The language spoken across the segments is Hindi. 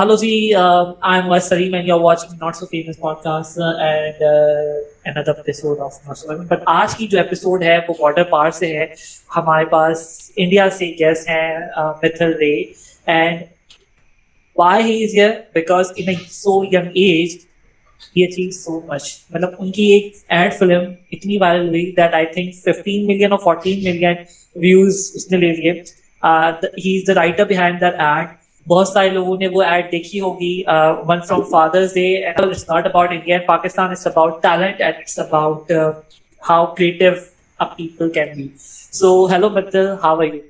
Hello, G. I'm Wasarim, and you're watching Not So Famous Podcast and another episode of Not So Famous. But आज की जो एपिसोड है वो बॉर्डर पार से है. हमारे पास इंडिया से गेस्ट हैं मिथिल रे. And why he is here? Because in a so young age he achieved so much. मतलब उनकी एक एड फिल्म इतनी वायरल हुई that I think 15 million or 14 million views उसने ले लिए. He is the writer behind that ad. बहुत सारे लोगों ने वो एड देखी होगी. One from Father's Day. It's not about India and Pakistan, it's about talent and it's about how creative a people can be. So hello Mittal, how are you?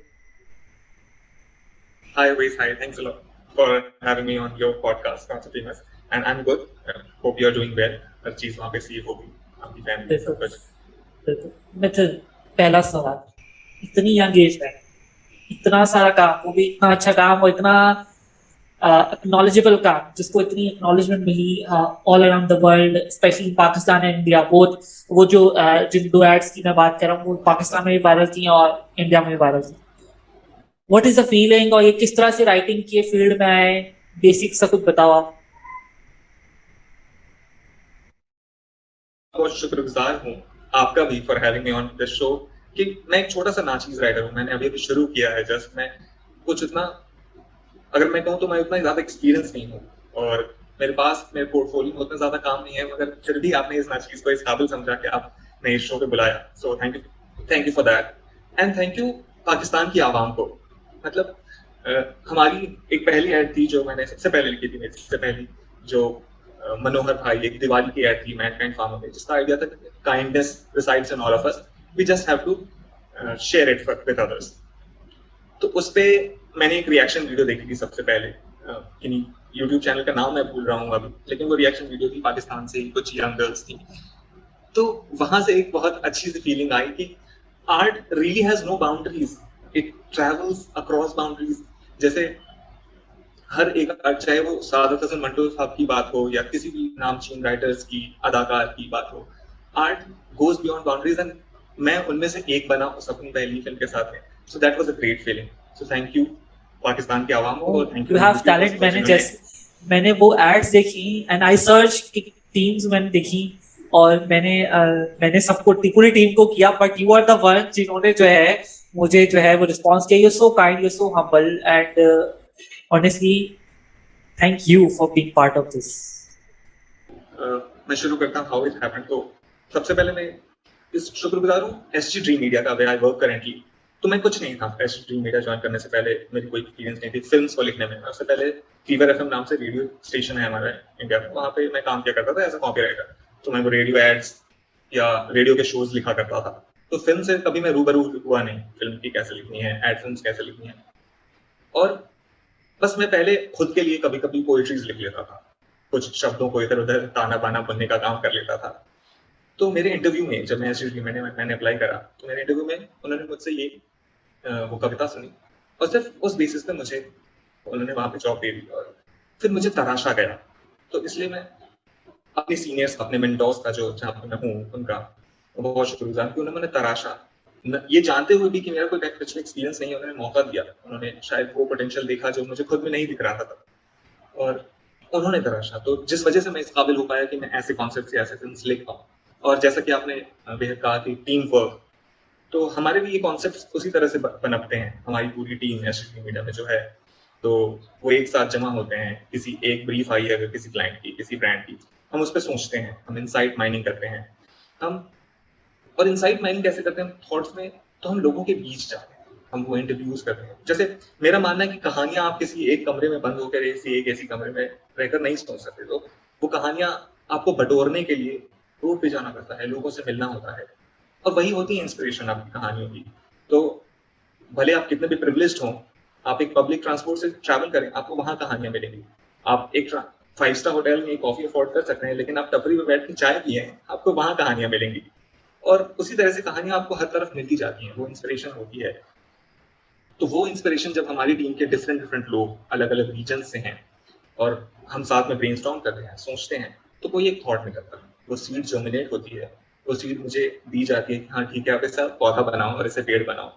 Hi, Waze. Hi. Thanks a lot for having me on your podcast, Not So Famous. And I'm good. Hope you're doing well. हर चीज वहाँ पे सेफ होगी, आपकी फैमिली सब कुछ. मित्तल, पहला सवाल, इतनी यंग एज में इतना सारा काम, वो भी इतना अच्छा काम और इतना एक्नॉलेजेबल काम, जिसको इतनी एक्नॉलेजमेंट मिली all around the world, specially Pakistan and India both. वो जो जिन दो एड्स की मैं बात कर रहा हूँ वो पाकिस्तान में भी वायरल थी और इंडिया में भी वायरल थी. व्हाट इज द फीलिंग, और ये किस तरह से राइटिंग के फील्ड में आए, बेसिक सा कुछ बताओ आप. बहुत शुक्रगुजार हूँ आपका भी for having me on this show. कि मैं एक छोटा सा नाचीज राइटर हूँ. मैंने अभी अभी शुरू किया है. जस्ट मैं कुछ इतना, अगर मैं कहूँ तो मैं उतना ज्यादा एक्सपीरियंस नहीं हूँ और मेरे पास मेरे पोर्टफोलियो में उतना ज्यादा काम नहीं है, मगर फिर भी आपने इस नाचीज को इस काबिल समझा कि आपने इस शो पे बुलाया. So thank you for that. And thank you Pakistan की आवाम को. मतलब हमारी एक पहली ऐड थी जो मैंने सबसे पहले लिखी थी, मेरी सबसे पहली, जो मनोहर भाई, एक दिवाली की ऐड थी मैनकाइंड फार्मर में, जिसका आइडिया था kindness resides in all of us, we just have to share it with others. तो उस पे मैंने एक रिएक्शन वीडियो देखी थी सबसे पहले. यूट्यूब चैनल का नाम मैं भूल रहा हूँ अभी, लेकिन वो रिएक्शन वीडियो थी, पाकिस्तान से कुछ यंग गर्ल्स थी. तो वहां से एक बहुत अच्छी सी फीलिंग आई कि art really has no boundaries, it travels across boundaries. जैसे हर एक आर्ट, चाहे वो सादत हसन मंटो साहब की बात हो या किसी भी नामचीन राइटर्स की, अदाकार की बात हो, art goes beyond boundaries. And मैं उनमें से एक बना उस अपनी पहली फिल्म के साथ में. So that was a great feeling. So thank you Pakistan के आवाम को. You have talent. मैंने वो एड्स देखी एंड आई सर्च टीम्स मैंने देखी और मैंने सबको, पूरी टीम को किया, but you are the one जिन्होंने जो है मुझे जो है वो रिस्पॉन्स किया. You so kind, you so humble and honestly thank you for being part of this. मैं शुरू करता हूँ हाउ इट हैपेंड. तो सबसे पहले मैं इस शुक्रगुजार हूँ एसजी ड्रीम मीडिया का, वेयर आई वर्क करेंटली. तो मैं कुछ नहीं था एसजी ड्रीम मीडिया ज्वाइन करने से पहले. मेरी कोई एक्सपीरियंस नहीं थी फिल्म्स को लिखने में. उससे पहले फीवर एफएम नाम से रेडियो स्टेशन है हमारा इंडिया में, वहाँ पे मैं काम किया करता था एज अ कॉपी राइटर. तो मैं वो रेडियो एड्स या रेडियो के शोज लिखा करता था. तो फिल्म से कभी मैं रूबरू हुआ नहीं, फिल्म की कैसे लिखनी है, एड फिल्म कैसे लिखनी है. और बस मैं पहले खुद के लिए कभी कभी पोएट्रीज लिख लेता था, कुछ शब्दों को इधर उधर ताना बाना बनने का काम कर लेता था. तो मेरे इंटरव्यू में जब मैंने अप्लाई करा, तो मेरे इंटरव्यू में उन्होंने मुझसे ये वो कविता सुनी और सिर्फ उस बेसिस पे मुझे उन्होंने वहां पे जॉब दे दी. और फिर मुझे तराशा गया. तो इसलिए मैं अपने सीनियर्स, अपने मेंटोर्स का, जो जहाँ पे मैं हूँ, उनका बहुत शुक्रगुजार कि उन्होंने तराशा, ये जानते हुए भी कि मेरा कोई पिछले एक्सपीरियंस नहीं है, उन्होंने मौका दिया. उन्होंने शायद वो पोटेंशियल देखा जो मुझे खुद में नहीं दिख रहा था, और उन्होंने तराशा. तो जिस वजह से मैं इस काबिल हो पाया कि मैं ऐसे कॉन्सेप्ट से ऐसे फिल्म्स लिख पाऊँ. और जैसा कि आपने बेहद कहा कि टीम वर्क, तो हमारे भी ये कॉन्सेप्ट उसी तरह से पनपते हैं. हमारी पूरी टीम एसजी मीडिया में जो है, तो वो एक साथ जमा होते हैं. किसी एक ब्रीफ आई है अगर किसी क्लाइंट की, किसी ब्रांड की, हम उस पर सोचते हैं, हम इनसाइट माइनिंग करते हैं. और इनसाइट माइनिंग कैसे करते हैं थॉट्स में? तो हम लोगों के बीच जाते हैं, हम वो इंटरव्यूज करते हैं. जैसे मेरा मानना है कि कहानियां आप किसी एक कमरे में बंद होकर एक ऐसी कमरे में रहकर नहीं सोच सकते. तो वो कहानियां आपको बटोरने के लिए रोड पे जाना पड़ता है, लोगों से मिलना होता है, और वही होती है इंस्पिरेशन आपकी कहानियों की. तो भले आप कितने भी प्रिविलेज्ड हों, आप एक पब्लिक ट्रांसपोर्ट से ट्रैवल करें, आपको वहां कहानियां मिलेंगी. आप एक 5 स्टार होटल में कॉफी अफोर्ड कर सकते हैं, लेकिन आप टपरी में बैठ के चाय पिए, आपको वहां कहानियां मिलेंगी. और उसी तरह से कहानियां आपको हर तरफ मिलती जाती हैं, वो इंस्पिरेशन होती है. तो वो इंस्पिरेशन जब हमारी टीम के डिफरेंट लोग अलग अलग रीजन से हैं और हम साथ में ब्रेनस्टॉर्म करते हैं, सोचते हैं, तो कोई एक थॉट निकलता है, वो सीड जर्मिनेट होती है. वो सीड मुझे दी जाती है कि हाँ ठीक है, आप इसका पौधा बनाओ और इसे पेड़ बनाओ.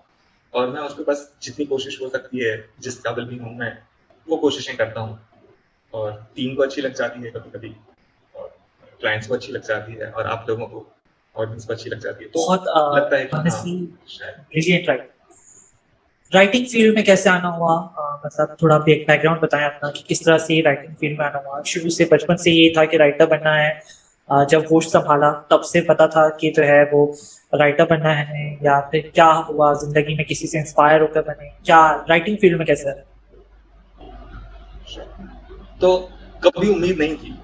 और मैं उस पर बस जितनी कोशिश हो सकती है, जिस काबिल भी हूँ मैं, वो कोशिशें करता हूँ. और टीम को अच्छी लग जाती है कभी कभी, और क्लाइंट्स को अच्छी लग जाती है, और आप लोगों को ऑडियंस को अच्छी लग जाती है, तो बहुत लगता है कि हाँ ऑनेस्टली शायद। ब्रिलियंट राइटिंग फील्ड में कैसे आना हुआ? मतलब थोड़ा बैकग्राउंड बताएं अपना कि किस तरह से राइटिंग फील्ड में आना हुआ। शुरू से बचपन से ये था कि राइटर बनना है, जब होश संभाला तब से पता था कि जो है वो राइटर बनना है, या फिर क्या हुआ जिंदगी में किसी से इंस्पायर होकर बने? क्या राइटिंग फील्ड में कैसे है? तो कभी उम्मीद नहीं थी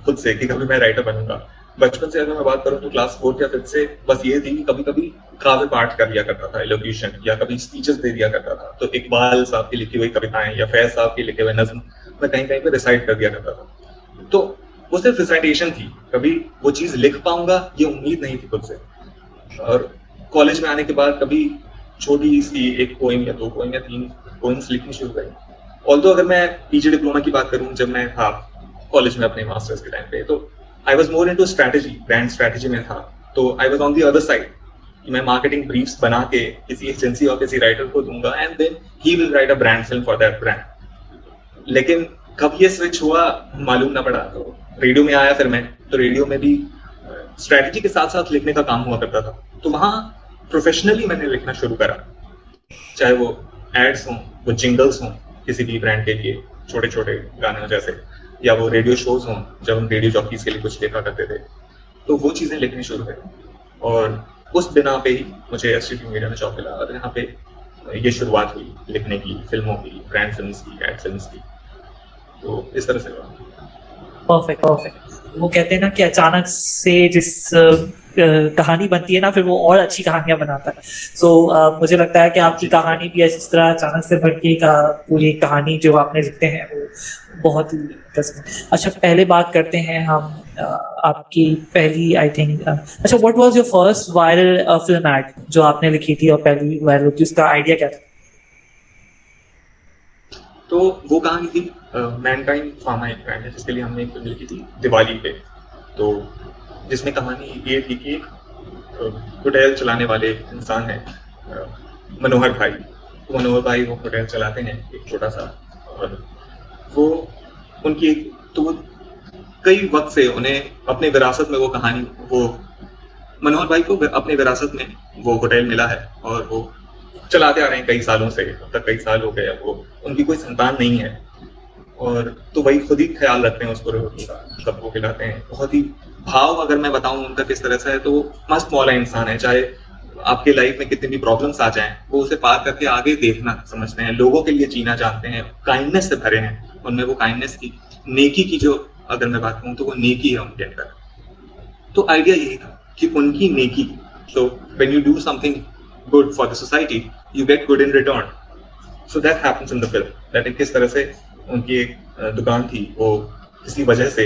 खुद से कि कभी मैं राइटर बनूंगा। बचपन से अगर मैं बात करूं तो क्लास 4 या 5 से बस ये थी कि कभी कभी काव्य पाठ कर लिया करता था, एलोक्यूशन, या कभी स्पीचेस दे दिया करता था। तो इकबाल साहब की लिखी हुई कविताएं या फैज साहब के लिखे हुए नज्म मैं कहीं कहीं पे रिसाइट कर दिया करता था। तो वो सिर्फ रिसाइटेशन थी, कभी वो चीज लिख पाऊंगा ये उम्मीद नहीं थी खुद से। और कॉलेज में आने के बाद कभी छोटी सी एक पोएम या 2 पोएम या 3 पोएम्स लिखनी शुरू करी। ऑल्दो अगर मैं पीजी डिप्लोमा की बात करूं, जब मैं था कॉलेज में अपने मास्टर्स के टाइम पे, तो I was more into strategy, brand strategy में था। तो I was on the other side कि मैं मार्केटिंग ब्रीफ्स बना के किसी एजेंसी और किसी राइटर को दूंगा, and then he will write a brand film for that brand. लेकिन कब ये स्विच हुआ मालूम ना पड़ा। तो रेडियो में आया फिर मैं, तो रेडियो में भी स्ट्रेटजी के साथ साथ लिखने का काम हुआ करता था। तो वहां प्रोफेशनली मैंने लिखना शुरू करा, चाहे वो एड्स हों, वो जिंगल्स हों किसी भी ब्रांड के लिए, छोटे छोटे गाने जैसे, या वो रेडियो शोज हों जब हम रेडियो जॉकीज के लिए कुछ लिखा करते थे। तो वो चीजें लिखनी शुरू करी, और उस बिना पे ही मुझे एसटीटी मीडिया में जॉब मिला, और यहाँ पे ये शुरुआत हुई लिखने की, फिल्मों की, ब्रांड फिल्म्स की, एड फिल्म्स की। तो इस तरह से हुआ। Perfect perfect. वो कहते हैं ना कि अचानक से जिस कहानी बनती है ना, फिर वो और अच्छी कहानियां बनाता है। सो मुझे लगता है कि आपकी कहानी भी इस तरह अचानक से बन के पूरी कहानी जो आपने लिखते हैं वो बहुत ही इंटरेस्टिंग। अच्छा, पहले बात करते हैं हम आपकी पहली, आई थिंक, अच्छा, what was your first viral film ad जो आपने लिखी थी और पहली वायरल हुई थी, उसका आइडिया क्या था? तो वो कहानी थी मैनकाइंड फार्मा एक ब्रांड है जिसके लिए हमने एक फिल्म लिखी थी दिवाली पे। तो जिसमें कहानी ये थी कि एक होटल चलाने वाले इंसान है, मनोहर भाई। तो मनोहर भाई वो होटल चलाते हैं एक छोटा सा, और वो उनकी, तो वो कई वक्त से उन्हें अपने विरासत में वो कहानी, वो मनोहर भाई को अपने विरासत में वो होटल मिला है, और वो चलाते आ रहे हैं कई सालों से, अब तक कई साल हो गए। अब वो, उनकी कोई संतान नहीं है, और तो वही खुद ही ख्याल रखते हैं उसको, रोटी का सबको खिलाते हैं। बहुत ही भाव अगर मैं बताऊं उनका किस तरह से है, तो मस्त मौला इंसान है। चाहे आपके लाइफ में कितनी भी प्रॉब्लम्स आ जाएं, वो उसे पार करके आगे देखना समझते हैं, लोगों के लिए जीना जानते हैं, काइंडनेस से भरे हैं उनमें। वो काइंडनेस की, नेकी की, जो अगर मैं बात कहूँ तो वो नेकी है उनके अंदर। तो आइडिया यही था कि उनकी नेकी, so when you do something good for the society you get good in return, so that happens in the film, that किस तरह से उनकी एक दुकान थी, वो किसी वजह से,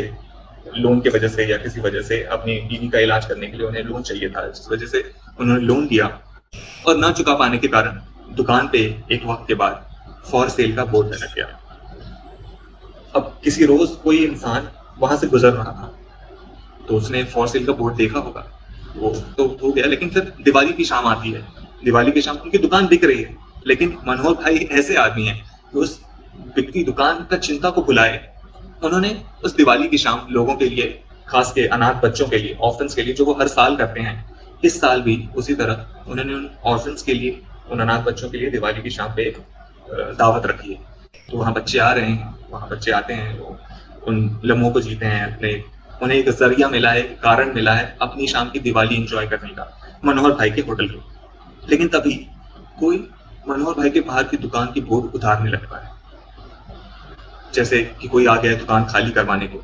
लोन के वजह से या किसी वजह से, अपनी बीवी का इलाज करने के लिए उन्हें लोन चाहिए था, जिस वजह से उन्होंने लोन दिया, और ना चुका पाने के कारण दुकान पे एक वक्त के बाद फॉर सेल का बोर्ड लग गया। अब किसी रोज कोई इंसान वहां से गुजर रहा था, तो उसने फॉर सेल का बोर्ड देखा होगा, वो तो हो गया। लेकिन फिर दिवाली की शाम आती है, दिवाली की शाम उनकी दुकान बिक रही है, लेकिन मनोहर भाई ऐसे आदमी हैं कि उस बिकती दुकान का चिंता को भुलाए उन्होंने उस दिवाली की शाम लोगों के लिए, खास के अनाथ बच्चों के लिए, ऑर्फन्स के लिए, जो वो हर साल करते हैं, इस साल भी उसी तरह उन्होंने उन ऑर्फन्स के लिए, उन अनाथ बच्चों के लिए दिवाली की शाम पे एक दावत रखी है। तो वहाँ बच्चे आ रहे हैं, वहाँ बच्चे आते हैं, वो उन लम्हों को जीते हैं अपने, उन्हें एक जरिया मिला है, एक कारण मिला है अपनी शाम की दिवाली एंजॉय करने का मनोहर भाई के होटल में। लेकिन तभी कोई मनोहर भाई के बाहर की दुकान की बोर्ड उतारने लगता है, जैसे कि कोई आ गया है दुकान खाली करवाने को।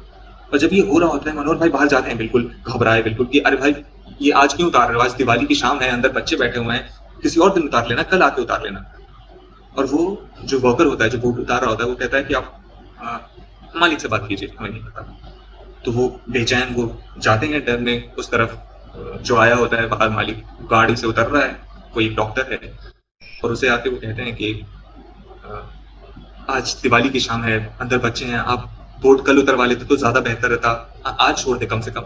और जब ये हो रहा होता है, मनोहर भाई बाहर जाते हैं बिल्कुल घबराए, बिल्कुल कि अरे भाई ये आज क्यों उतार रहे हो, आज दिवाली की शाम है, अंदर बच्चे बैठे हुए हैं, किसी और दिन उतार लेना, कल आके उतार लेना। और वो जो वर्कर होता है, जो बोर्ड उतार रहा होता है, वो कहता है कि आप मालिक से बात कीजिए, हमें नहीं पता। तो वो बेचैन, वो जाते हैं डर में उस तरफ, जो आया होता है बाहर मालिक गाड़ी से उतर रहा है, कोई डॉक्टर है, और उसे आके वो कहते हैं कि आज दिवाली की शाम है, अंदर बच्चे हैं, आप बोर्ड कल उतरवा लेते तो ज्यादा बेहतर रहता, आज छोड़ दे कम से कम।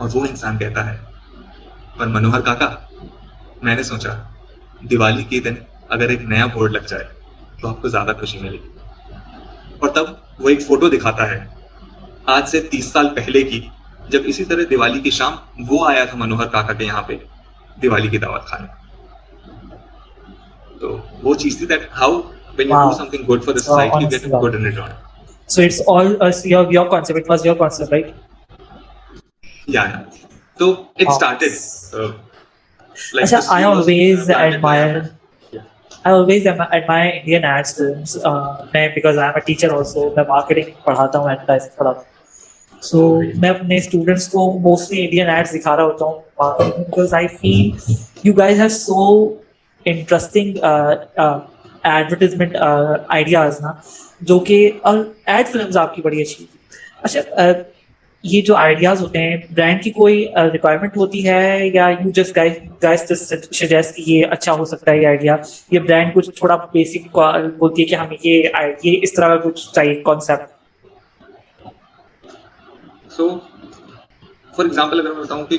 और वो इंसान कहता है, पर मनोहर काका, मैंने सोचा दिवाली के दिन अगर एक नया बोर्ड लग जाए तो आपको ज्यादा खुशी मिलेगी। और तब वो एक फोटो दिखाता है आज से 30 साल पहले की, जब इसी तरह दिवाली की शाम वो आया था मनोहर काका के यहाँ पे दिवाली की दावत खाने। तो वो चीज थी that how when you do something good for the society you get good in return. So it's all your concept. It was your concept, right? Yeah. So it started. Like I always admire. I always admire Indian ads films. Because I am a teacher also. मैं marketing पढ़ाता हूँ, advertising पढ़ाता हूँ. So मैं अपने students को mostly Indian ads दिखा रहा होता हूँ marketing, because I feel you guys have so interesting advertisement ideas ना, जो कि एड फिल्म्स आपकी बड़ी अच्छी। अच्छा, ये जो आइडियाज होते हैं, ब्रांड की कोई रिक्वायरमेंट होती है या you just guys just suggest कि ये अच्छा हो सकता है ये आइडिया, ये ब्रांड कुछ थोड़ा बेसिक बोलती है कि हमें ये इस तरह का कुछ चाहिए कॉन्सेप्ट? सो फॉर एग्जांपल अगर मैं बताऊं कि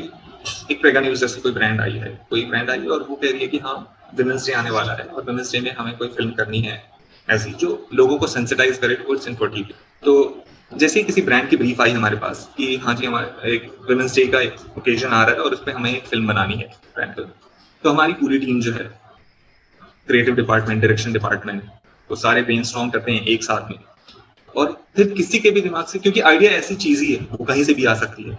एक प्रेगा न्यूज़ जैसी कोई ब्रांड आई है, और वो कह रही है कि हाँ विमेंस डे आने वाला है और विमेंस डे में हमें कोई फिल्म करनी है ऐसी जो लोगों को सेंसिटाइज करे टुवर्ड्स इनफर्टिलिटी। तो जैसे ही किसी ब्रांड की ब्रीफ आई हमारे पास कि हाँ जी हमारे एक विमेंस डे का एक ओकेजन आ रहा है और उस पर हमें एक फिल्म बनानी है ब्रांड पर, तो हमारी पूरी टीम जो है, क्रिएटिव डिपार्टमेंट, डायरेक्शन डिपार्टमेंट, वो सारे ब्रेनस्टॉर्म करते हैं एक साथ में। और फिर किसी के भी दिमाग से, क्योंकि आइडिया ऐसी चीज ही है वो कहीं से भी आ सकती है,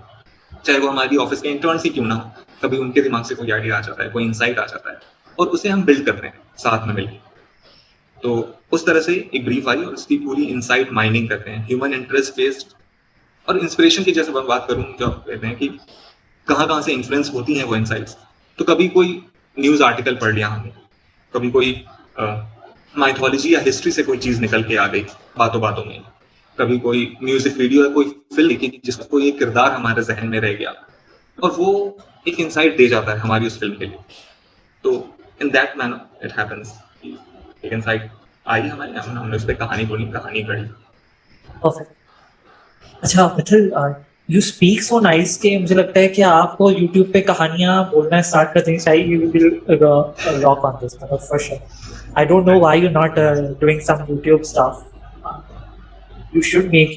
चाहे वो हमारी ऑफिस के इंटर्न से क्यों ना हो, कभी उनके दिमाग से कोई आइडिया आ जाता है, कोई इंसाइट आ जाता है और उसे हम बिल्ड करते हैं साथ में मिलकर। तो उस तरह से एक ब्रीफ आई और उसकी पूरी इनसाइट माइनिंग करते हैं, ह्यूमन इंटरेस्ट बेस्ड। और इंस्पिरेशन की जैसे मैं बात करूं, जो आप कहते हैं कि कहाँ से इन्फ्लुएंस होती हैं वो इनसाइट्स, तो कभी कोई न्यूज आर्टिकल पढ़ लिया हमने, कभी कोई माइथोलॉजी या हिस्ट्री से कोई चीज निकल के आ गई बातों बातों में, कभी कोई म्यूजिक वीडियो या कोई फिल्म देखी जिसका कोई एक किरदार हमारे जहन में रह गया और वो एक इंसाइट दे जाता है हमारी उस फिल्म के लिए। तो in that manner it happens, एक इंसाइट आई हमारे, हमने उस पर कहानी बोली, कहानी गढ़ी। अच्छा Mithil, you speak so nice कि मुझे लगता है कि आपको YouTube पे कहानियां बोलना स्टार्ट कर देनी चाहिए। You will rock on this for sure. I don't know why you not doing some YouTube stuff. You should make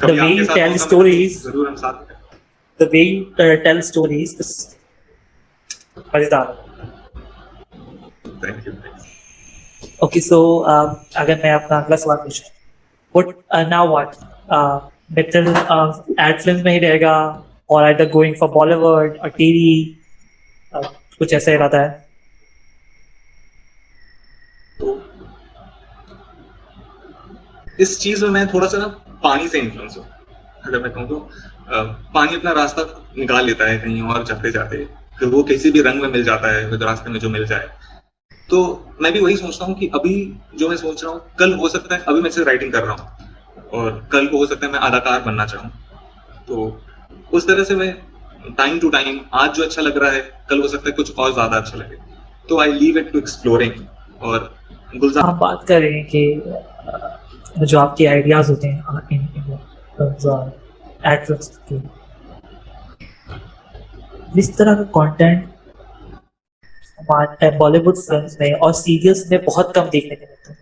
the way you tell stories. जरूर हम साथ हैं। The way you tell stories is मजेदार। Thank you. Okay, so अगर मैं अपना अगला सवाल पूछूं, now what? Mithil ad film में ही रहेगा और either going for Bollywood or TV, कुछ ऐसा इरादा है? तो इस चीज में मैं थोड़ा सा ना पानी से इन्फ्लुएंस हूँ। अगर मैं कहूँ तो पानी अपना रास्ता निकाल लेता है कहीं और जाते जाते, फिर वो किसी भी रंग में मिल जाता है रास्ते में जो मिल जाए। तो मैं भी वही सोचता हूँ कि अभी जो मैं सोच रहा हूँ, कल हो सकता है अभी मैं सिर्फ राइटिंग कर रहा हूँ और कल को हो सकता है मैं अदाकार बनना चाहूँ। तो उस तरह से मैं टाइम टू टाइम आज जो अच्छा लग रहा है कल हो सकता है कुछ और ज्यादा अच्छा लगे, तो I leave it to exploring. और गुलजार, आप बात कर रहे हैं कि जो आपके आइडियाज होते हैं एड फिल्म्स के, इस तरह का कंटेंट हमारे बॉलीवुड फिल्म्स में और सीरियल्स में बहुत कम देखने को मिलता है।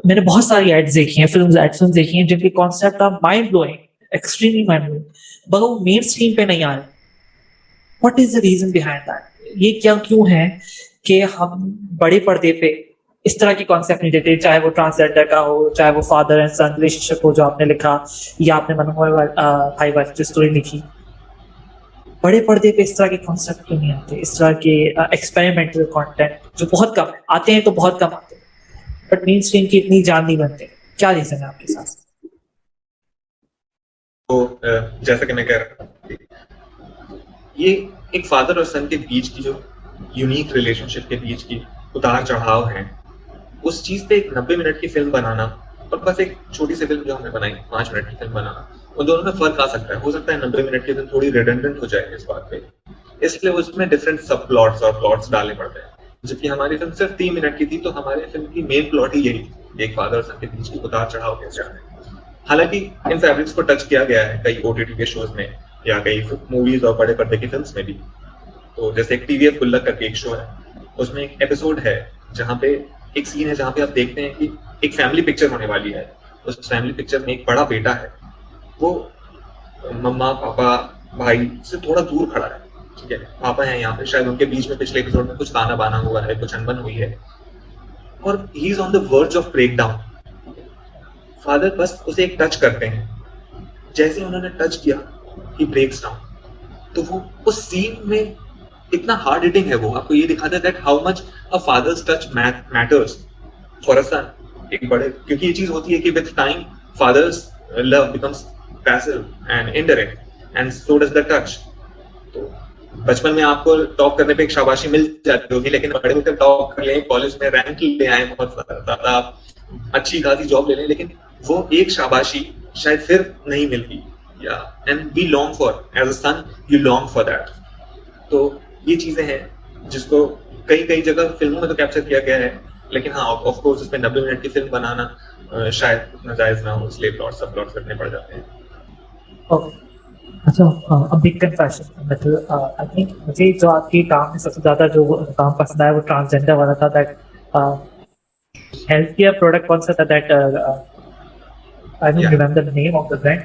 मैंने बहुत सारी एड्स देखी हैं, एड फिल्म्स देखी हैं जिनके concept are mind blowing, extremely mind blowing, मगर वो मेन स्ट्रीम पे नहीं आ रहे। What is the reason behind that? ये क्यों है कि हम बड़े पर्दे पे इस तरह की कॉन्सेप्ट नहीं देते, चाहे वो ट्रांसजेंडर का हो, चाहे वो फादर एंड सन रिलेशनशिप हो जो आपने लिखा, या आपने मनोहर भाई वाइफ जो स्टोरी लिखी। बड़े पर्दे पे इस तरह के कॉन्सेप्ट क्यों नहीं आते, इस तरह के एक्सपेरिमेंटल कंटेंट जो बहुत कम आते हैं, तो बहुत कम आते हैं, बट मेन स्ट्रीम की इतनी जान नहीं बनते? क्या रीजन है आपके साथ? तो जैसा कि मैं कह रहा था, ये एक फादर और सन के बीच की जो यूनिक रिलेशनशिप के बीच की उतार चढ़ाव है, उस चीज पे एक 90 मिनट की फिल्म बनाना और बस एक छोटी सी फिल्म जो हमने बनाई 5 मिनट की फिल्म बनाना, उन दोनों में फर्क आ सकता है। हो सकता है 90 मिनट की फिल्म थोड़ी रिडंडेंट हो जाए इस बात पे, इसलिए उसमें डिफरेंट सब प्लॉट्स और प्लॉट्स डालने पड़ते हैं। जबकि हमारी फिल्म सिर्फ 3 मिनट की थी, तो हमारी फिल्म की मेन प्लॉट ही यही थी, एक फादर और सन के बीच की उतार चढ़ाव कैसे आ रहे हैं। हालांकि इन फैब्रिक्स को टच किया गया है कई OTT के शोज में या कई मूवीज और बड़े पर्दे की फिल्म्स में भी। तो जैसे एक TVF गुल्लक करके एक शो है, उसमें एक एपिसोड है जहाँ पे एक सीन है जहाँ पे आप देखते हैं कि एक फैमिली पिक्चर होने वाली है उस फैमिली पिक्चर में एक बड़ा बेटा है, वो मम्मा पापा भाई से थोड़ा दूर खड़ा है, ठीक है, पापा हैं यहाँ पे, शायद उनके बीच में पिछले एपिसोड में कुछ ताना बाना हुआ है, कुछ अनबन हुई है, और he is on the verge of break down. Father बस उसे एक टच करते हैं, जैसे उन्होंने टच किया ही ब्रेक्स डाउन। तो वो उस सीन में इतना हार्ड हिटिंग है, वो आपको ये दिखाता है that how much a father's touch matters for a son. एक बड़े, क्योंकि ये चीज होती है कि with time father's love becomes passive and indirect and so does the touch. तो बचपन में आपको टॉप करने पे एक शाबाशी मिल जाती होगी, लेकिन बड़े होकर टॉप कर लें, कॉलेज में रैंक ले आए, बहुत ज्यादा अच्छी खासी जॉब ले लें, लेकिन वो एक शाबाशी शायद फिर नहीं मिलती, या and we long for, as a son you long for that. तो ये चीजें हैं जिसको कई कई जगह फिल्मों में तो कैप्चर किया गया है, लेकिन हाँ ऑफ कोर्स इसमें 90 मिनट की फिल्म बनाना शायद उतना जायज ना हो, इसलिए प्लॉट सब प्लॉट करने पड़ जाते हैं। ओके, अच्छा, अब बिग कन्फेशन, मतलब आई थिंक मुझे जो आपके काम में सबसे ज़्यादा जो काम पसंद आया वो ट्रांसजेंडर वाला था, दैट हेल्थ केयर प्रोडक्ट कौन सा था, that I don't remember the name of the brand,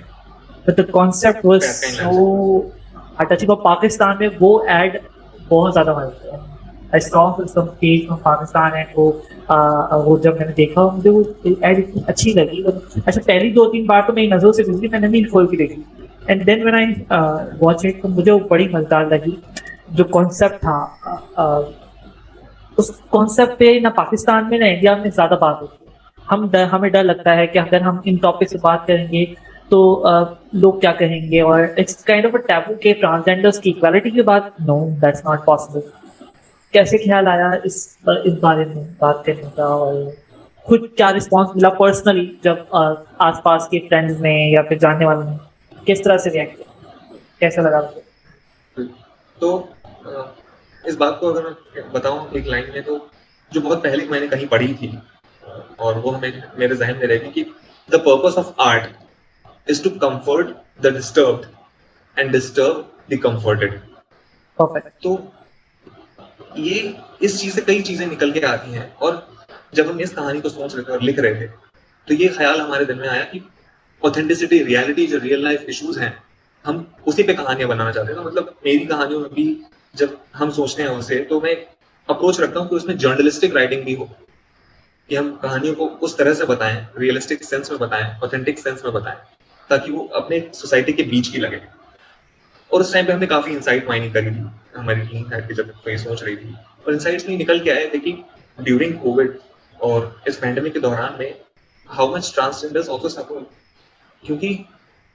but the concept was so touching. और पाकिस्तान में वो एड बहुत ज़्यादा वायरल है। I saw some page from Pakistan and वो जब मैंने देखा मुझे वो एड इतनी अच्छी लगी। अच्छा, पहली 2-3 बार तो मेरी नज़रों से गुजरी, मैंने नहीं खोल के देखी, and then when I watch it तो मुझे वो बड़ी मजेदार लगी। जो कॉन्सेप्ट था उस कॉन्सेप्ट पे ना पाकिस्तान में ना इंडिया में ज़्यादा बात होती है। हमें डर लगता है कि अगर हम इन टॉपिक से बात करेंगे तो लोग क्या कहेंगे, और it's kind of a taboo के ट्रांसजेंडर्स की इक्वालिटी की बात, नो दैट्स नॉट पॉसिबल। कैसे ख्याल आया इस बारे में बात करने का, और खुद क्या रिस्पॉन्स मिला पर्सनली जब आसपास के फ्रेंड्स ने या फिर जानने वालों ने किस तरह से रिएक्ट किया, कैसा लगा आपको? तो इस बात को अगर मैं बताऊं एक लाइन में, तो जो बहुत पहले मैंने कहीं पढ़ी थी, और वो मेरे जहन में रहेगी कि the purpose of art is to comfort the disturbed and disturb the comforted. Perfect. तो ये इस चीज से कई चीजें निकल के आती हैं, और जब हम इस कहानी को सोच रहे थे और लिख रहे थे तो ये ख्याल हमारे दिल में आया कि ऑथेंटिसिटी, रियलिटी, जो रियल लाइफ इश्यूज हैं, हम उसी पे कहानियां बनाना चाहते हैं। तो मतलब मेरी कहानियों में भी जब हम सोचते हैं उसे, तो मैं अप्रोच रखता हूँ कि उसमें जर्नलिस्टिक राइटिंग भी हो, कि हम कहानियों को उस तरह से बताएं, रियलिस्टिक सेंस में बताएं, ऑथेंटिक सेंस में बताएं, ताकि वो अपने सोसाइटी के बीच की लगे। और उस टाइम पे हमने काफी इंसाइट माइनिंग करी थी, हमारी टीम बैठ के जब ये सोच रही थी, और इंसाइट्स में निकल के आए थे कि ड्यूरिंग कोविड और इस पैंडेमिक के दौरान में हाउ मच ट्रांसजेंडर्स आल्सो सफर, क्योंकि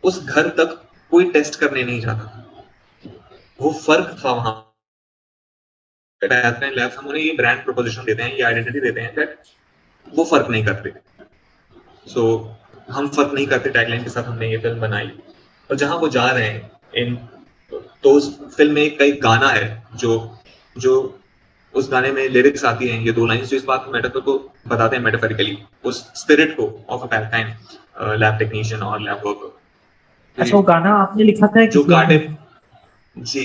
उस घर तक कोई टेस्ट करने नहीं जाता था। वो फर्क था वहां। लैब्स हम उन्हें ये ब्रांड प्रोपोजिशन देते हैं, ये आइडेंटिटी देते हैं दैट वो फर्क नहीं करते। सो हम फर्क नहीं करते टैगलाइन के साथ हमने ये फिल्म बनाई। और जहां वो जा रहे हैं इन, तो उस फिल्म में एक गाना है जो उस गाने में लिरिक्स आती हैं, ये 2 लाइन्स जो इस बात मेटाफर को बताते हैं, मेटाफरिकली उस स्पिरिट को of a paradigm lab technician और लैब वर्कर। अच्छा, वो गाना आपने लिखा था जो काटे, जी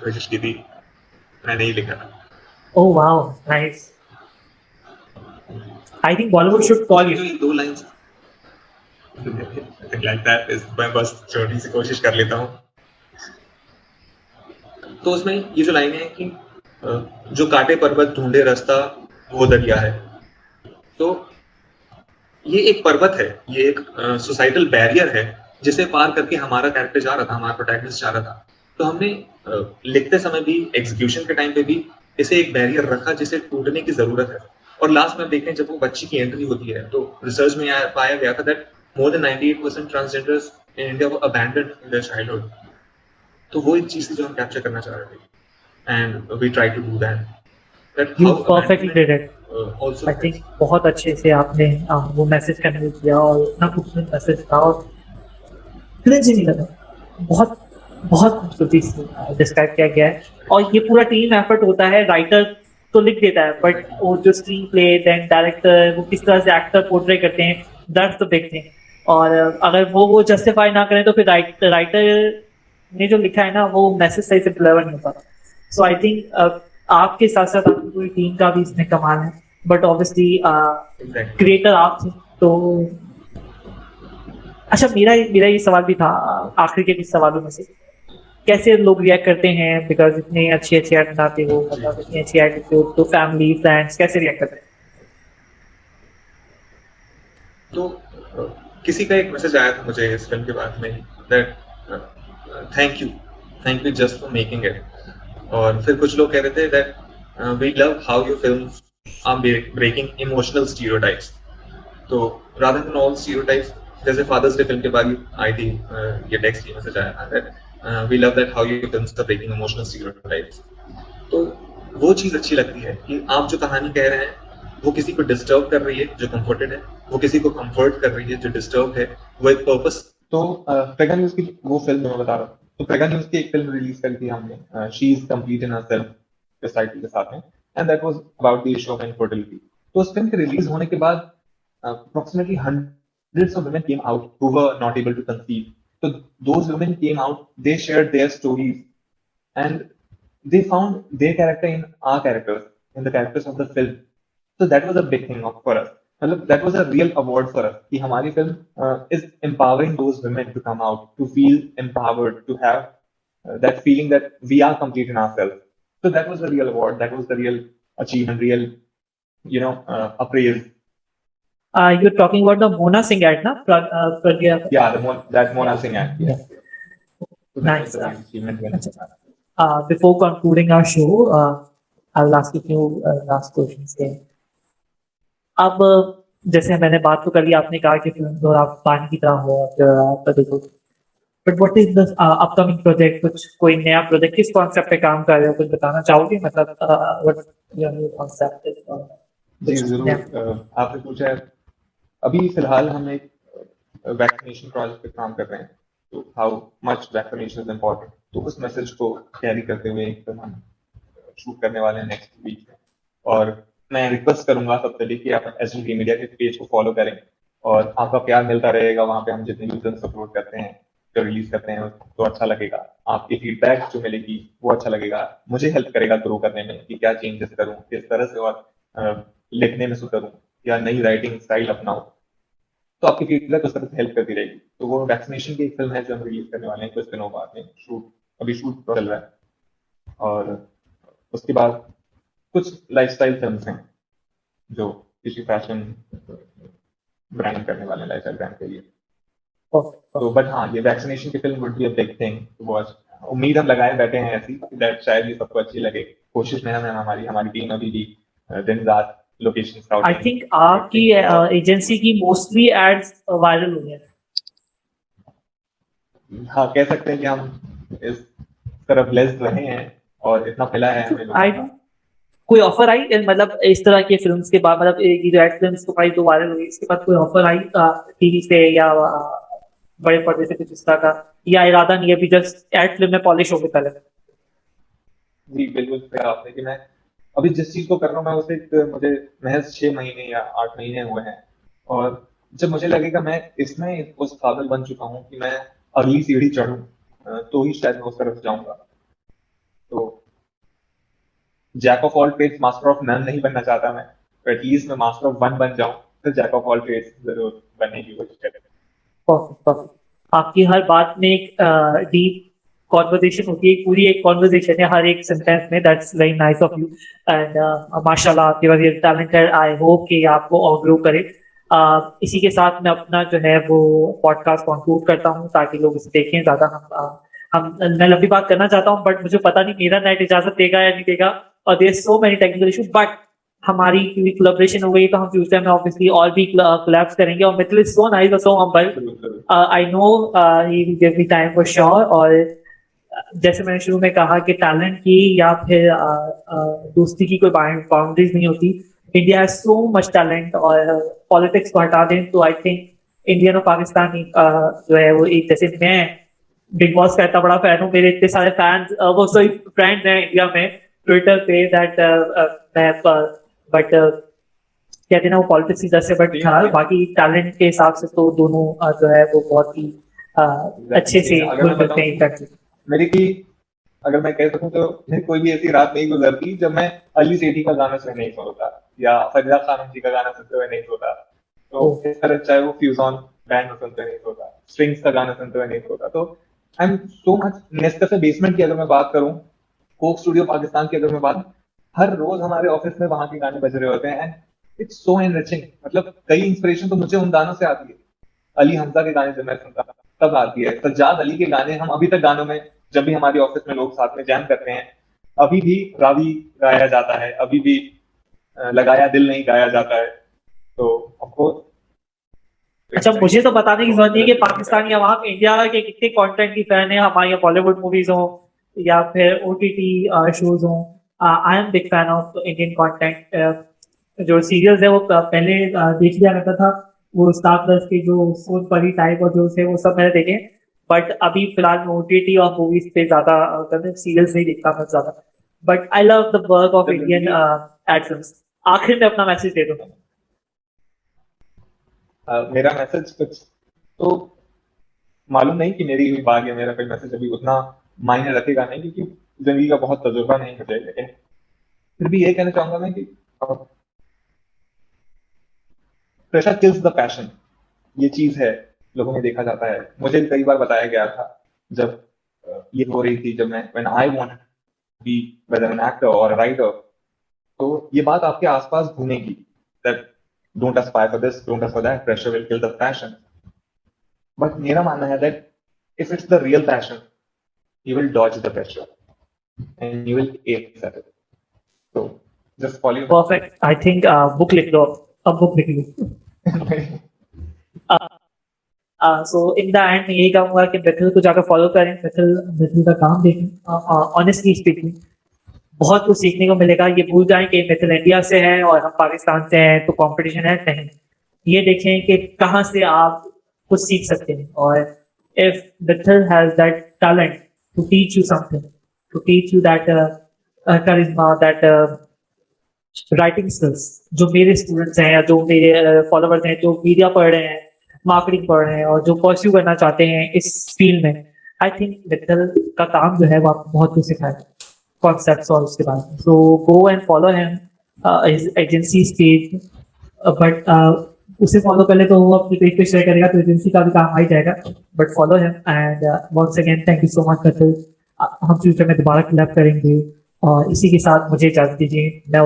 कोशिश की थी, मैंने ही लिखा था। Oh wow, nice. I think Bollywood should call you. 2 lines like that is, मैं बस छोटी सी कोशिश कर लेता हूँ। तो उसमें ये जो लाइन है कि जो काटे पर्वत ढूंढे रास्ता वो दरिया है, तो ये एक पर्वत है, ये एक सोसाइटल बैरियर है जिसे पार करके हमारा कैरेक्टर जा रहा था, हमारा प्रोटैगनिस्ट जा रहा था। तो हमने लिखते समय भी, एग्जीक्यूशन के टाइम पे भी इसे एक बैरियर रखा जिसे टूटने की जरूरत है। और लास्ट में देखते हैं जब वो बच्ची की एंट्री होती है, तो रिसर्च में पाया गया था that more than 98% transgenders in India were abandoned in their childhood. तो वो एक चीज थी जो हम कैप्चर करना चाह रहे थे, and we try to do that. You perfectly did it. I think बहुत अच्छे से आपने वो मैसेज कन्वे किया, और इतना खूबसूरत मैसेज था, और क्रिंज नहीं लगा, बहुत बहुत खूबसूरती से डिस्क्राइब किया गया है। और ये पूरा टीम एफर्ट होता है, राइटर तो लिख देता है, बट वो जो स्क्रीन प्ले, देन डायरेक्टर, वो किस तरह से एक्टर पोर्ट्रे करते हैं, दैट्स द बिग थिंग। और अगर वो जस्टिफाई ना करें तो फिर राइटर ने जो लिखा है ना, वो मैसेज सही से डिलीवर नहीं होता। सो आई थिंक आपके साथ साथ आपकी पूरी टीम का भी इसमें कमाल है, बट ऑब्वियसली क्रिएटर आप थे, तो अच्छा, मेरा मेरा ये सवाल भी था आखिरी के कुछ सवालों में से, कैसे लोग रिएक्ट करते हैं, बिकॉज इतने अच्छे अच्छे ऐड बनाते हो, जी मतलब इतनी अच्छी एटीट्यूड, तो फैमिली फ्रेंड्स कैसे रिएक्ट करते हैं? तो किसी का एक मैसेज आया था मुझे इस फिल्म के बाद में that thank you, thank you just for making it. और फिर कुछ लोग कह रहे थे that we love how your films are breaking emotional stereotypes. तो रादर देन ऑल स्टीरियोटाइप्स, जैसे फादर्स डे फिल्म के बाद आई थी ये टेक्स्ट ये मैसेज आया था that we love that how your films are breaking emotional stereotypes. तो वो चीज अच्छी लगती है कि आप जो कहानी कह रहे हैं वो किसी को डिस्टर्ब कर रही है जो कंफर्टेड है, वो किसी को कंफर्ट कर रही है जो डिस्टर्ब है, वो एक पर्पस। तो प्रेगा न्यूज की वो फिल्म मैं बता रहा हूँ, तो प्रेगा न्यूज की एक फिल्म रिलीज कर दी हमने, she is complete in herself इस टाइटल के साथ में, and that was about the issue of infertility. तो उस फिल्म के रिलीज होने के बाद approximately hundreds of women came out who were not able to conceive. So those women came out, they shared their stories, and they found their character in our characters, in the characters of the film. So that was a big thing for us. मतलब that was a real award for us कि हमारी film is empowering those women to come out, to feel empowered, to have that feeling that we are complete in ourselves. So that was the real award. That was the real achievement, real, appraise. You're talking about the Mona Singh ad, na? Pragya. Yeah, that Mona Singh act. Yeah. Yes. So that was Nice. the real achievement when अच्छा. Before concluding our show, I will ask you a few last questions there. अब जैसे मैंने बात तो कर ली, आपने कहा कि फिल्म और आप पानी की तरह हो और आप देखो, but what is the upcoming project? कुछ कोई नया प्रोजेक्ट, किस कॉन्सेप्ट पे काम कर रहे हो, कुछ बताना चाहोगे? मतलब what your new concept is? जी जरूर, आपने पूछा है। अभी फिलहाल हम एक वैक्सीनेशन प्रोजेक्ट पे काम कर रहे हैं, तो how much vaccination is important, तो उस मैसेज को कैरी करते हुए एक फिल्म हम शूट करने वाले हैं नेक्स्ट वीक में। और मैं रिक्वेस्ट करूंगा सबसे भी कि आप एसडी मीडिया के पेज को फॉलो करें, और आपका प्यार मिलता रहेगा वहां पे। हम जितने भी फिल्म अपलोड करते हैं, जो रिलीज करते हैं, तो अच्छा लगेगा। आपकी फीडबैक जो मिलेगी वो अच्छा लगेगा, मुझे हेल्प करेगा ग्रो करने में कि क्या चेंजेस करूं, किस तरह से और लिखने में सुधरूं, या नई राइटिंग स्टाइल अपनाऊं। तो आपकी फीडबैक उस तरह से हेल्प करती रहेगी। तो वो वैक्सीनेशन की एक फिल्म है जो हम रिलीज करने वाले हैं कुछ दिनों बाद में। अभी शूट चल रहा है, और उसके बाद कुछ लाइफस्टाइल फिल्म्स हैं जो किसी फैशन ब्रांड करने वाले हैं, लाइफस्टाइल ब्रांड के लिए। तो बट हाँ, ये वैक्सीनेशन की film would be a big thing. तो वो उम्मीद हम लगाए बैठे हैं ऐसी दैट शायद ये सबको अच्छी लगे। कोशिश में है हमारी टीम अभी भी दिन रात लोकेशन स्काउट। आई थिंक आपकी एजेंसी की मोस्टली एड्स वायरल हुई हैं। हाँ, कह सकते हैं कि हम इस तरफ ब्लेस्ड रहे हैं और इतना मिला है हमें लोगों का। कोई ऑफर आई, मतलब इस तरह की फिल्म्स के बाद, मतलब ये जो एड फिल्म्स को भाई जो वायरल हुई, इसके बाद कोई ऑफर आई टीवी से या बड़े पर्दे से कुछ इस तरह का, या इरादा नहीं है अभी जस्ट एड फिल्म में पॉलिश होके पहले? जी बिल्कुल कहा आपने कि मैं अभी जिस चीज को कर रहा हूँ, मैं उसे मुझे महज 6 महीने या 8 महीने हुए हैं, और जब मुझे लगेगा मैं इसमें उस काबिल बन चुका हूँ कि मैं अगली सीढ़ी चढ़ूं, तो ही शायद मैं उस तरफ जाऊंगा। तो jack of all trades master of none नहीं बनना चाहता मैं, तो एटलीस्ट मैं मास्टर ऑफ वन बन जाऊं, फिर जैक ऑफ ऑल ट्रेड्स जरूर बनने की कोशिश करें। परफेक्ट। आपकी हर बात में एक डीप कॉन्वर्सेशन होती है, पूरी एक कॉन्वर्सेशन है हर एक सेंटेंस में। That's very nice of you, and माशाल्लाह आपके पास ये टैलेंट है। आई होप कि आपको और ग्रो करे। इसी के साथ मैं अपना जो है वो पॉडकास्ट कंक्लूड करता हूँ, ताकि लोग इसे देखें ज़्यादा। हम मैं लंबी बात करना चाहता हूँ, बट मुझे पता नहीं मेरा नेट इजाजत देगा या नहीं देगा, और there so many technical issue. But हमारी कोलैबोरेशन हो गई, तो हम फ्यूचर में ऑब्वियसली और भी कोलैब्स करेंगे। और Mittal is so nice, so humble. I know he will give me time for sure. और जैसे मैंने शुरू में कहा कि टैलेंट की या फिर दोस्ती की कोई बाउंड्रीज नहीं होती। India has so much talent, और पॉलिटिक्स को हटा दें तो आई थिंक इंडियन और पाकिस्तानी जो है वो एक, जैसे मैं बिग बॉस का इतना बड़ा फैन हूँ, मेरे इतने सारे फैंस वो सॉरी फ्रेंड्स हैं इंडिया में ट्विटर पे दैट मैं बट कहते हैं ना वो पॉलिटिक्स की वजह से, बट बाकी टैलेंट के हिसाब से तो दोनों जो है वो बहुत ही अच्छे से घुल मिलते हैं। मेरी की अगर मैं कह सकूं तो मेरी कोई भी ऐसी रात नहीं गुजरती जब मैं अली सेठी का गाना सुन नहीं सोता या फरीदा खानम जी का गाना सुनते हुए नहीं सोता। तो इस तरह चाहे वो फ्यूजन बैंड सुनते नहीं सोता, स्ट्रिंग्स का गाना सुनते हुए नहीं सोता। तो I am so much, Nescafe basement की अगर मैं बात करूं, कोक स्टूडियो पाकिस्तान की अगर मैं बात, हर रोज हमारे ऑफिस में वहां के गाने बज रहे होते हैं एंड इट्स सो एनरिचिंग। मतलब कई इंस्पिरेशन तो मुझे उन गानों से आती है। अली हमजा के गाने जब मैं सुनता था तब आती है, सज्जाद अली के गाने हम अभी तक गानों में, जब भी हमारी ऑफिस में लोग साथ में जैम करते हैं, अभी भी रावी गाया जाता है, अभी भी लगाया दिल नहीं गाया जाता है। तो ऑफकोर्स अच्छा, मुझे तो बताने की जरूरत नहीं है कि पाकिस्तान या वहाँ पे इंडिया के कितने कंटेंट की फैन है, हमारे यहाँ बॉलीवुड मूवीज हो या फिर ओटीटी शोज हो। I am big fan of Indian content. जो सीरियल्स है वो पहले देख लिया करता था, वो स्टार प्लस के जो सोन परी टाइप और जो थे वो सब मैंने देखे। बट अभी फिलहाल मैं ओटीटी और मूवीज पे ज्यादा सीरियल्स नहीं देखता मैं ज्यादा। But I love the work of Indian actors. आखिर में अपना मैसेज दे दूंगा। मेरा मैसेज कुछ तो मालूम नहीं कि मेरी हुई बात या मेरा कोई मैसेज अभी उतना मायने रखेगा नहीं, क्योंकि जिंदगी का बहुत तजुर्बा नहीं मुझे, लेकिन फिर भी ये कहना चाहूंगा मैं कि प्रेशर किल्स द पैशन, ये चीज है, लोगों में देखा जाता है। मुझे कई बार बताया गया था जब ये हो रही थी, जब मैं when I want to be whether an actor और राइटर, तो ये बात आपके आसपास घूमेगी that don't aspire for this, don't aspire that, pressure will kill the passion. But मेरा मानना है that if it's the real passion, you will dodge the pressure and you will ace at it. So just follow your perfect. I think book लिख लो, अब बुक लिख लो। सो इन द एंड मैं यही कहूंगा कि मिथिल को जाकर फॉलो करें, मिथिल का काम देखें। ऑनेस्टली स्पीकिंग बहुत कुछ सीखने को मिलेगा। ये भूल जाएं कि मिथिल इंडिया से है और हम पाकिस्तान से हैं तो कंपटीशन है, नहीं। ये देखें कि कहाँ से आप कुछ सीख सकते हैं। और if Mithil has that talent to teach you something, to teach you that charisma, that writing skills, जो मेरे स्टूडेंट्स हैं या जो मेरे फॉलोवर्स हैं जो मीडिया पढ़ रहे हैं, मार्केटिंग पढ़ रहे हैं और जो परस्यू करना चाहते हैं इस फील्ड में, आई थिंक मित्तल का काम जो है वो आपको बहुत कुछ सिखाएगा, कॉन्सेप्ट्स और उसके बाद। So go and follow him, his agency page. But उसे फॉलो कर ले तो वो अपनी पेज पे शेयर करेगा तो एजेंसी का भी काम आ ही जाएगा। But follow him and once again thank you so much Mittal. हम फ्यूचर में दोबारा कोलैब करेंगे और इसी के साथ मुझे इजाजत दीजिए। मैं